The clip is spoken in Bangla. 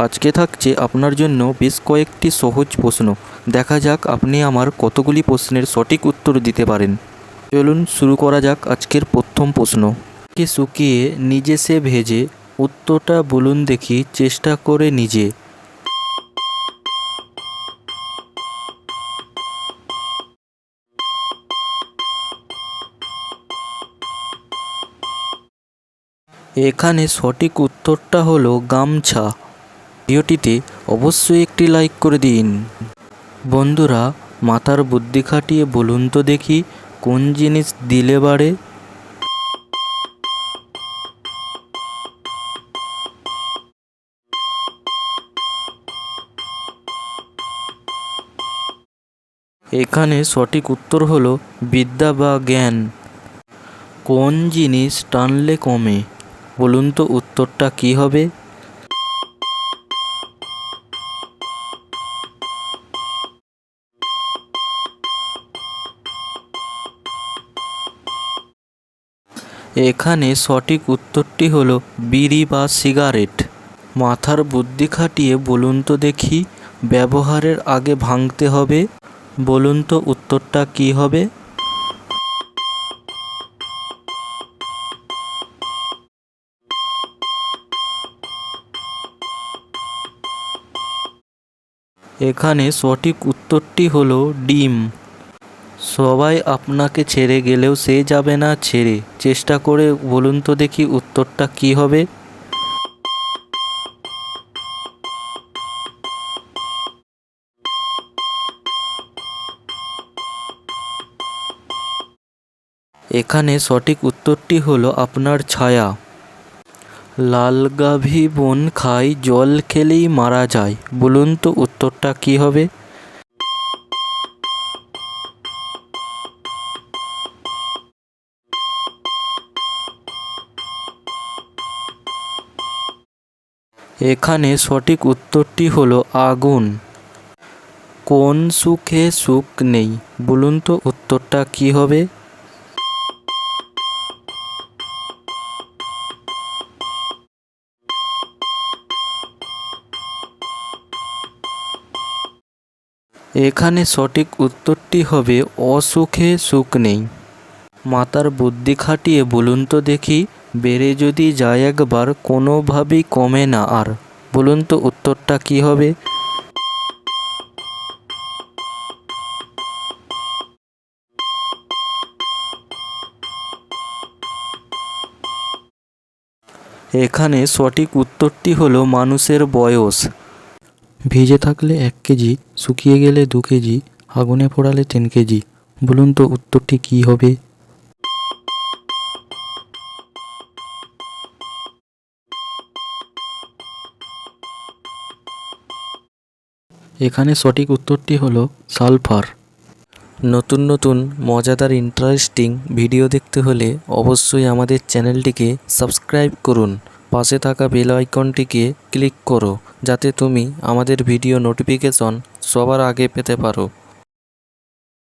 আজকে থাকছে আপনার জন্য বেশ কয়েকটি সহজ প্রশ্ন। দেখা যাক আপনি আমার কতগুলি প্রশ্নের সঠিক উত্তর দিতে পারেন। চলুন শুরু করা যাক আজকের প্রথম প্রশ্ন। কে শুকিয়ে নিজে সে ভেজে, উত্তরটা বলুন দেখি চেষ্টা করে নিজে। এখানে সঠিক উত্তরটা হলো গামছা। ভিডিওটিতে অবশ্যই একটি লাইক করে দিন। বন্ধুরা, মাথার বুদ্ধি খাটিয়ে বলুন তো দেখি কোন জিনিস দিলে বাড়ে। এখানে সঠিক উত্তর হলো বিদ্যা বা জ্ঞান। কোন জিনিস টানলে কমে, বলুন তো উত্তরটা কী হবে। এখানে সঠিক উত্তরটি হলো বিড়ি বা সিগারেট। মাথার বুদ্ধি খাটিয়ে বলুন তো দেখি ব্যবহারের আগে ভাঙতে হবে, বলুন তো উত্তরটা কী হবে। এখানে সঠিক উত্তরটি হলো ডিম। সবাই আপনাকে ছেড়ে গেলেও সে যাবে না ছেড়ে, চেষ্টা করে বলুন তো দেখি উত্তরটা কী হবে। এখানে সঠিক উত্তরটি হলো আপনার ছায়া। লাল গাভী বন খায়, জল খেলেই মারা যায়, বলুন তো উত্তরটা কী হবে। এখানে সঠিক উত্তরটি হলো আগুন। কোন সুখে সুখ নেই, বলুন তো উত্তরটা কী হবে। এখানে সঠিক উত্তরটি হবে অসুখে সুখ নেই। মাথার বুদ্ধি খাটিয়ে বলুন তো দেখি বেড়ে যদি যায় একবার কোনোভাবেই কমে না আর, বলুন তো উত্তরটা কী হবে। এখানে সঠিক উত্তরটি হলো মানুষের বয়স। ভিজে থাকলে 1 কেজি, শুকিয়ে গেলে 2 কেজি, আগুনে পোড়ালে 3 কেজি, বলুন তো উত্তরটি কী হবে। এখানে সঠিক উত্তরটি হলো সালফার। নতুন নতুন মজাদার ইন্টারেস্টিং ভিডিও দেখতে হলে অবশ্যই আমাদের চ্যানেলটিকে সাবস্ক্রাইব করুন। পাশে থাকা বেল আইকনটিকে ক্লিক করো যাতে তুমি আমাদের ভিডিও নোটিফিকেশন সবার আগে পেতে পারো।